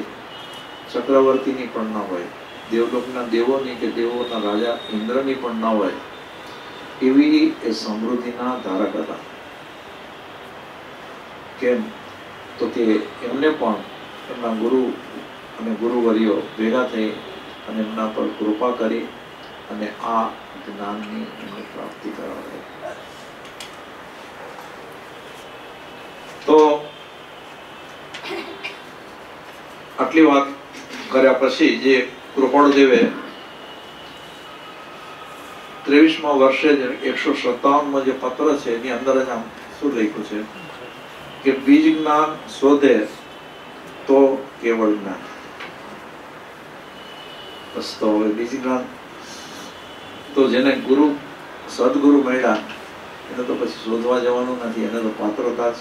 ચક્રવર્તીની પણ ન હોય, દેવલોકના દેવોની કે દેવોના રાજા ઇન્દ્રની પણ ન હોય, એવી એ સમૃદ્ધિના ધારક હતા. કેમ તો કે એમને પણ એમના ગુરુ અને ગુરુવર્યો ભેગા થઈ અને એમના પર કૃપા કરી અને આ જ્ઞાનની એમને પ્રાપ્તિ કરાવી. તો આટલી વાત કર્યા પછી જે કૃપાળુદેવે 23મા વર્ષે 157મો જે પત્ર છે એની અંદર જ આમ શું લખ્યું છે કે બીજ જ્ઞાન શોધે તો કેવળ જ્ઞાન. બસ તો હવે બીજ જ્ઞાન તો જેને ગુરુ સદગુરુ મળ્યા એને તો પછી શોધવા જવાનું નથી, એને તો પાત્રતા જ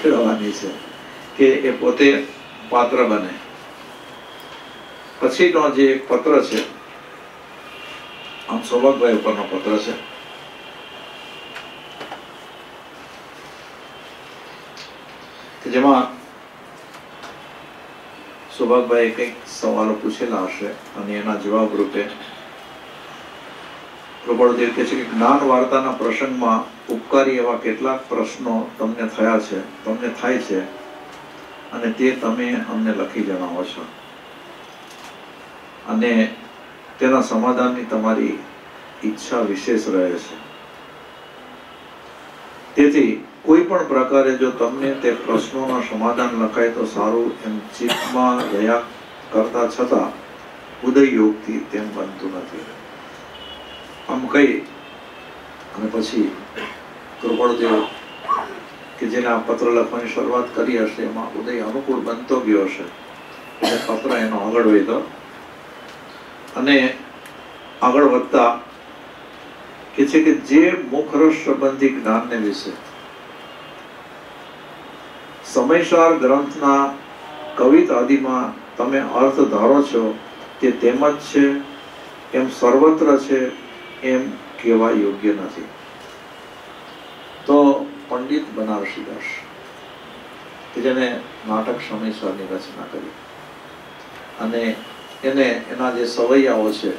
મેળવવાની છે કે એ પોતે પાત્ર બને. પછીનો જે પત્ર છે, આમ સૌભાગભાઈ ઉપરનો પત્ર છે, કે જેમાં સૌભાગભાઈએ કંઈક સવાલો પૂછેલા હશે અને એના જવાબ રૂપે કૃપાળુદેવ કહે છે કે જ્ઞાન વાર્તાના પ્રસંગમાં ઉપકારી એવા કેટલાક પ્રશ્નો તમને થાય છે અને તે તમે અમને લખી જણાવો છો, અને તેના સમાધાનની તમારી ઈચ્છા વિશેષ રહે છે. તેથી કોઈ પણ પ્રકારે જો તમને તે પ્રશ્નોના સમાધાન લખાય તો સારું એમ ચિત્તમાં રહ્યા કરતા છતાં ઉદય યોગથી તેમ બનતું નથી. આમ કહી અને પછી કૃપાળુદેવ કે જેને આ પત્ર લખવાની શરૂઆત કરી હશે એમાં ઉદય અનુકૂળ બનતો ગયો હશે એટલે પત્ર એનો આગળ વધ્યો અને આગળ વધતા કે છે કે જે મુખરસ સંબંધી જ્ઞાનને વિશે સમયસાર ગ્રંથના કવિત આદિમાં તમે અર્થ ધારો છો તે તેમ જ છે એમ સર્વત્ર છે એમ કહેવા યોગ્ય નથી. તો પંડિત બનારસીદાસ કે જેને નાટક સમયસારની રચના કરી અને એને એના જે સવૈયાઓ છે,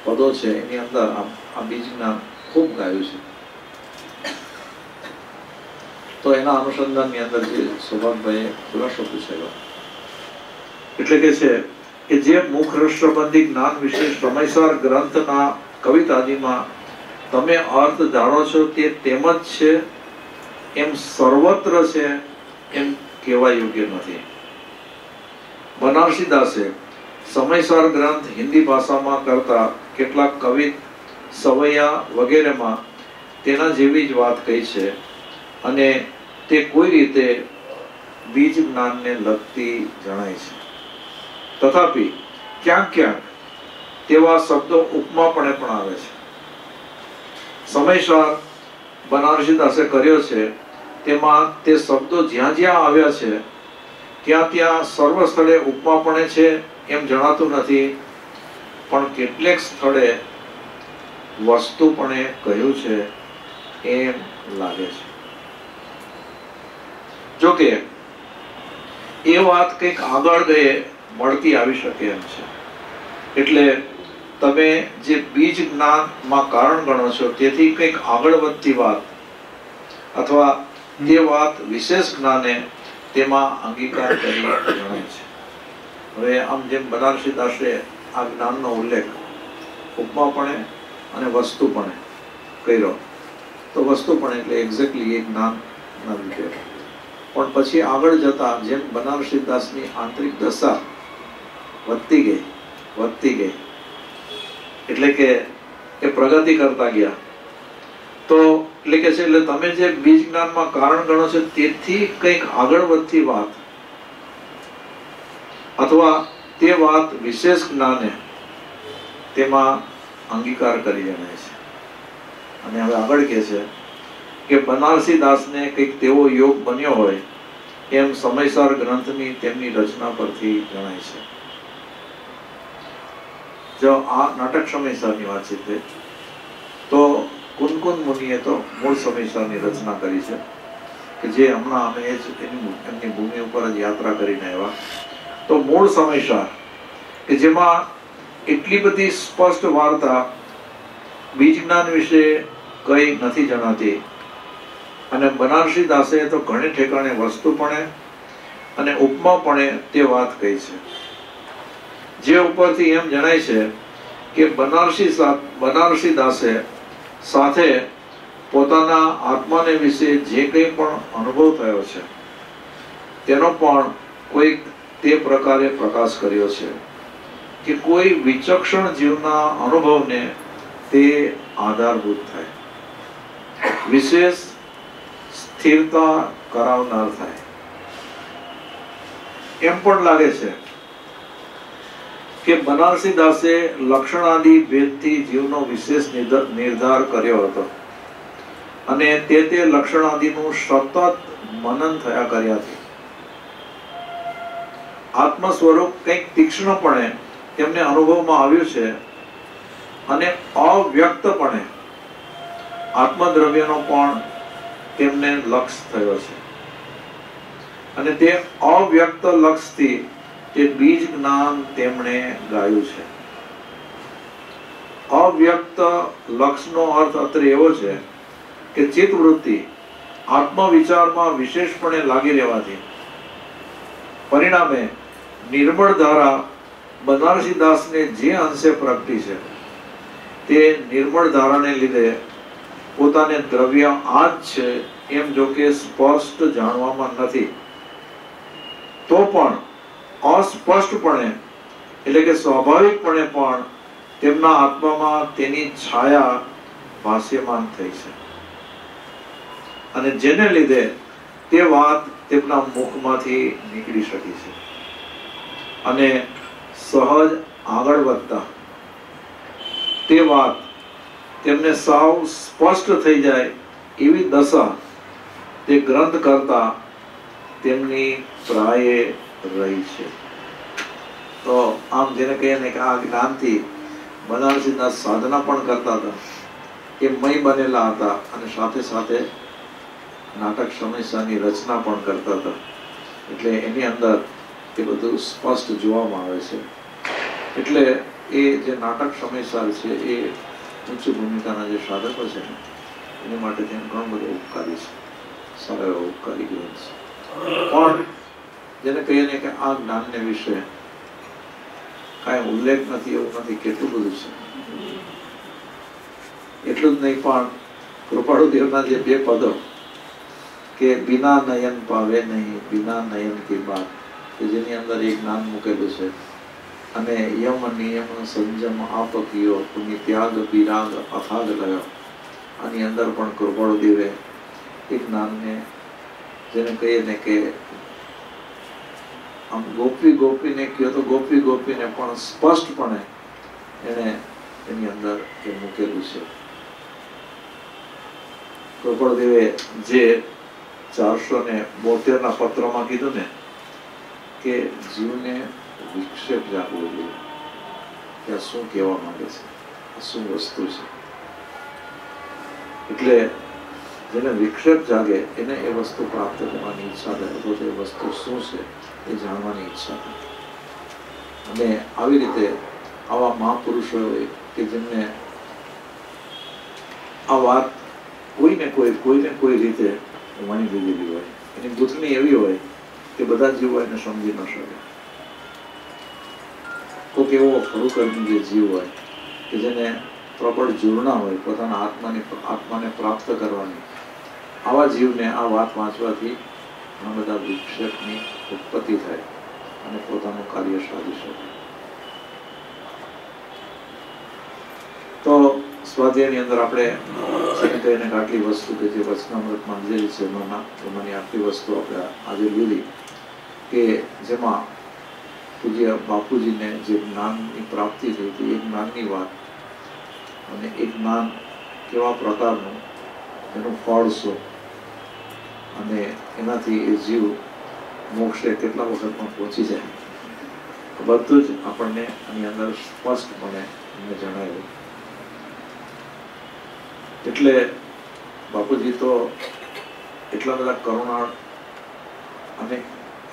પદો છે, એની અંદર આ બીજ જ્ઞાન ખૂબ ગાયું છે. તો એના અનુસંધાનની અંદર જે સૌભાગભાઈએ ખુલાસો પૂછેલો એટલે કે છે કે જે મુખ રસ સંબંધી જ્ઞાન વિશે સમયસર ગ્રંથના કવિતાદિમાં તમે અર્થ જાણો છો તે તેમ જ છે એમ સર્વત્ર છે એમ કહેવા યોગ્ય નથી. બનારસીદાસે સમયસર ગ્રંથ હિન્દી ભાષામાં કરતા કેટલાક કવિ સવૈયા વગેરેમાં તેના જેવી જ વાત કહી છે અને તે કોઈ રીતે બીજ જ્ઞાનને લગતી જણાય છે. તથાપિ ક્યાંક ક્યાંક તેવા શબ્દો ઉપમાપણે પણ આવે છે. સમયસર બનારસીદાસે કર્યો છે તેમાં તે શબ્દો જ્યાં જ્યાં આવ્યા છે ત્યાં ત્યાં સર્વ સ્થળે ઉપમાપણે છે એમ જણાતું નથી, પણ કેટલેક સ્થળે વસ્તુપણે કહ્યું છે એમ લાગે છે. જોકે એ વાત કંઈક આગળ ગયે મળતી આવી શકે એમ છે. એટલે તમે જે બીજ જ્ઞાનમાં કારણ ગણો છો તેથી કંઈક આગળ વધતી વાત અથવા તે વાત વિશેષ જ્ઞાને તેમાં અંગીકાર કરી ગણાય છે. હવે આમ જેમ બનારસી દાસે આ જ્ઞાનનો ઉલ્લેખ ઉપમાપણે અને વસ્તુપણે કર્યો, તો વસ્તુપણે એટલે એક્ઝેક્ટલી એ જ્ઞાનના લીધે. પણ પછી આગળ જતા જેમ બનારસી દાસની આંતરિક દશા વધતી ગઈ એટલે કે એ પ્રગતિ કરતા ગયા, તો એટલે કે છે એટલે તમે જે બીજ જ્ઞાનમાં કારણ ગણો છો તેથી કંઈક આગળ વધતી વાત અથવા તે વાત વિશેષ જ્ઞાને તેમાં અંગીકાર કરી જણાય છે. અને હવે આગળ કહે છે કે બનારસી દાસને કંઈક તેવો યોગ બન્યો હોય એમ સમયસાર ગ્રંથની તેમની રચના પરથી જણાય છે. જો આ નાટક સમયસારની વાતચીત છે તો કુનકુન મુનિએ તો મૂળ સમયસારની રચના કરી છે કે જે હમણાં અમે એમની ભૂમિ ઉપર જ યાત્રા કરીને આવ્યા. તો મૂળ સમયસાર કે જેમાં એટલી બધી સ્પષ્ટ વાર્તા બીજ જ્ઞાન વિશે કઈ નથી જણાતી, અને બનારસી દાસે તો ઘણી ઠેકાણે વસ્તુપણે અને ઉપમાપણે તે વાત કહી છે. જે ઉપરથી એમ જણાય છે કે બનારસી દાસે સાથે પોતાના આત્માને વિશે જે કંઈ પણ અનુભવ થયો છે તેનો પણ કોઈક તે પ્રકારે પ્રકાશ કર્યો છે કે કોઈ વિચક્ષણ જીવના અનુભવને તે આધારભૂત થાય, વિશેષ સ્થિરતા કરાવનાર થાય. એમ પણ લાગે છે કે બનારસી દાસે લક્ષણાદિ ભેદથી જીવનો વિશેષ નિર્ધાર કર્યો હતો અને તે લક્ષણાદિનું સતત મનન થયા કર્યાથી આત્મ સ્વરૂપ કંઈક તીક્ષ્ણપણે તેમને અનુભવમાં આવ્યું છે અને અવ્યક્તપણે આત્મદ્રવ્યનો પણ તેમને લક્ષ થયો છે. અને તે અવ્યક્ત લક્ષથી તે બીજ જ્ઞાન તેમણે ગાયું છે. અવ્યક્ત લક્ષનો અર્થ અત્રે એવો છે કે ચિત્તવૃત્તિ આત્મવિચારમાં વિશેષપણે લાગી રહેવાથી પરિણામે નિર્મળ ધારા બનારસી દાસને જે અંશે પ્રગટી છે તે નિર્મળ ધારાને લીધે પોતાને દ્રવ્ય આ જ છે એમ જો કે સ્પષ્ટ જાણવામાં નથી, તો પણ અસ્પષ્ટપણે એટલે કે સ્વાભાવિકપણે પણ તેમના આત્મામાં તેની છાયા ભાસ્યમાન થઈ છે. અને જેને લીધે તે વાત તેમના મુખમાંથી નીકળી શકી છે અને સહજ આગળ વધતા તે વાત તેમને સાવ સ્પષ્ટ થઈ જાય એવી દશા તે ગ્રંથ કરતા તેમની પ્રાયે રહી છે. તો આમ જેને કહીએ ને કે આ જ્ઞાનથી બનારસી દાસ સાધના પણ કરતા હતા, એ મય બનેલા હતા અને સાથે સાથે નાટક સમયસારની રચના પણ કરતા હતા. એટલે એની અંદર એ બધું સ્પષ્ટ જોવામાં આવે છે. એટલે એ જે નાટક સમયસાર છે એ ઉચ્ચ ભૂમિકાના જે સાધકો છે ને એની માટે તેને ઘણું બધું ઉપકારી છે, સારા એવા ઉપકારી ગ્રંથ છે. પણ જેને કહીએ ને કે આ જ્ઞાનને વિશે કાંઈ ઉલ્લેખ નથી એવું નથી, કેટલું બધું છે. એટલું જ નહીં પણ કૃપાળુ દેવના જે બે પદો કે બિના નયન પાવે નહીં બિના નયન કી બાત, કે જેની અંદર એક જ્ઞાન મૂકેલું છે. અને યમ નિયમ સંજમ આપ કિયો પુનિ ત્યાગ વિરાગ અથાગ લયો, આની અંદર પણ કૃપાળુ દેવે એક જ્ઞાનને જેને કહીએ ને કે આમ ગોપીને કહ્યો તો ગોપીને પણ સ્પષ્ટપણે એને એની અંદર એ મૂકેલું છે. કૃપાળુ દેવે જે 472 પત્રમાં કીધું ને કે જીવને વિક્ષેપ જાગવો જોઈએ કે આ શું કહેવા માંગે છે, આ શું વસ્તુ છે. એટલે જેને વિક્ષેપ જાગે એને એ વસ્તુ પ્રાપ્ત કરવાની ઈચ્છા થાય, તો તે વસ્તુ શું છે એ જાણવાની ઈચ્છા થાય. અને આવી રીતે આવા મહાપુરુષો હોય કે જેમને આ વાત કોઈને કોઈ રીતે વણી લીધેલી હોય, એની ગૂંથણી એવી હોય કે બધા જીવો એને સમજી ન શકે. કોઈક એવો ખડુકર્મી જે જીવ હોય કે જેને પ્રબળ જુરણા હોય પોતાના આત્માને પ્રાપ્ત કરવાની, આવા જીવને આ વાત વાંચવાથી ઘણા બધા વિક્ષેપની ઉત્પત્તિ થાય અને પોતાનું કાર્ય સાધી શકે. તો સ્વાધ્યાયની અંદર આપણે કહીને આટલી વસ્તુ કે જે વચનામૃતમાં લીધેલી છે એમાંની આટલી વસ્તુ આપણે આજે લીધી કે જેમાં પૂજ્ય બાપુજીને જે જ્ઞાનની પ્રાપ્તિ થઈ હતી એ જ્ઞાનની વાત, અને એ જ્ઞાન કેવા પ્રકારનું, એનું ફળ શું, અને એનાથી એ જીવ મોક્ષે કેટલા વખતમાં પહોંચી જાય, બધું જ આપણને આની અંદર સ્પષ્ટપણે એમને જણાવ્યું. એટલે બાપુજી તો એટલા બધા કરુણાળ અને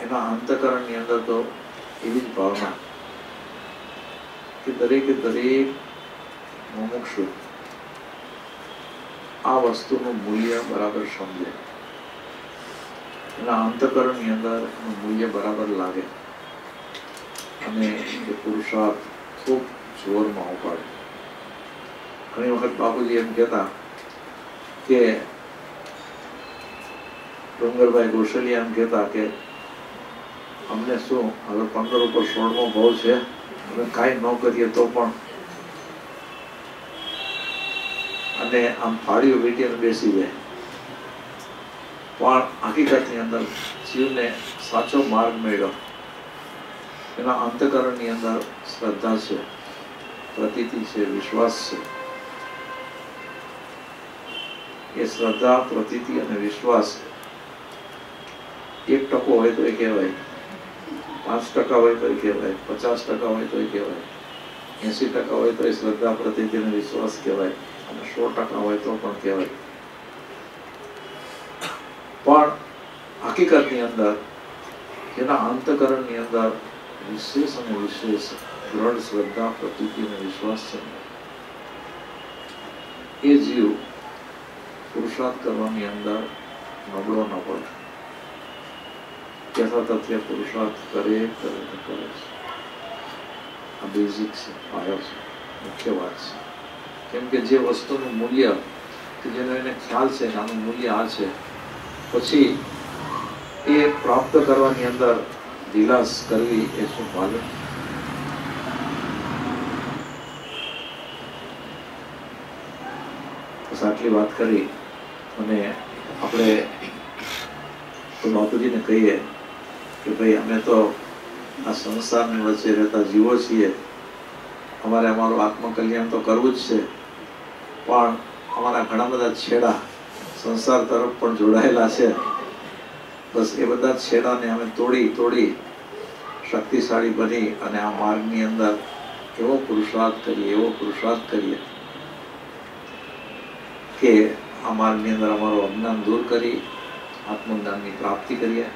એના અંતકરણની અંદર તો એવી જ ભાવના કે દરેકે દરેક મુમુક્ષુ આ વસ્તુનું મૂલ્ય બરાબર સમજે, એના અંતકરણની અંદર એનું મૂલ્ય બરાબર લાગે અને એ પુરુષાર્થ ખૂબ જોરમાં ઉપાડે. ઘણી વખત બાપુજી એમ કહેતા કે ડુંગરભાઈ ગોસલિયા એમ કહેતા કે અમને શું હવે 15 ઉપર 16મો ભાવ છે, અમે કાંઈ ન કરીએ તો પણ, અને આમ ફાળીઓ વીટીને બેસી જાય. પણ હકીકતની અંદર જીવને સાચો માર્ગ મળ્યો, એના અંતકરણની અંદર શ્રદ્ધા છે, પ્રતીતિ છે, વિશ્વાસ છે. એ શ્રદ્ધા, પ્રતીતિ અને વિશ્વાસ 1% હોય તો એ કહેવાય, 5% હોય તો એ કહેવાય, 50% હોય તો એ કહેવાય, 80% હોય તો એ શ્રદ્ધા, પ્રતીતિ અને વિશ્વાસ કહેવાય, અને 100% હોય તો પણ કહેવાય. પણ હકીકતની અંદર જેના અંતકરણની અંદર વિશેષ અને વિશેષ દ્રઢ શ્રદ્ધા, પ્રતીતિ અને વિશ્વાસ છે, એ જીવ પુરુષાર્થ કરવાની અંદર નબળો ન પડે. યથાતથ્ય પુરુષાર્થ કરે છે. આ બેઝિક છે, પાયો છે, મુખ્ય વાત છે. કેમ કે જે વસ્તુનું મૂલ્ય કે જેનો એને ખ્યાલ છે કે આનું મૂલ્ય આ છે, પછી એ પ્રાપ્ત કરવાની અંદર દિલાસ કરવી એ શું ભાવે? બસ આટલી વાત કરી અને આપણે બાપુજીને કહીએ કે ભાઈ અમે તો આ સંસારની વચ્ચે રહેતા જીવો છીએ, અમારે અમારું આત્મકલ્યાણ તો કરવું જ છે, પણ અમારા ઘણા બધા છેડા સંસાર તરફ પણ જોડાયેલા છે. બસ એ બધા છેડાને અમે તોડી શક્તિશાળી બની અને આ માર્ગની અંદર એવો પુરુષાર્થ કરીએ કે આ માર્ગની અંદર અમારું અજ્ઞાન દૂર કરી આત્મજ્ઞાનની પ્રાપ્તિ કરીએ,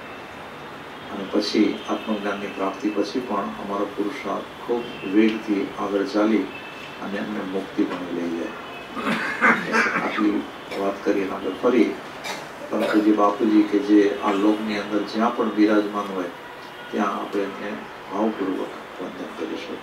અને પછી આત્મજ્ઞાનની પ્રાપ્તિ પછી પણ અમારો પુરુષાર્થ ખૂબ વેગથી આગળ ચાલી અને અમને મુક્તિ પણ લઈ જાય. આટલી વાત કરીને આપણે ફરી પૂજ્ય બાપુજી કે જે આ લોકની અંદર જ્યાં પણ બિરાજમાન હોય ત્યાં આપણે એમને ભાવપૂર્વક વંદન કરીશું.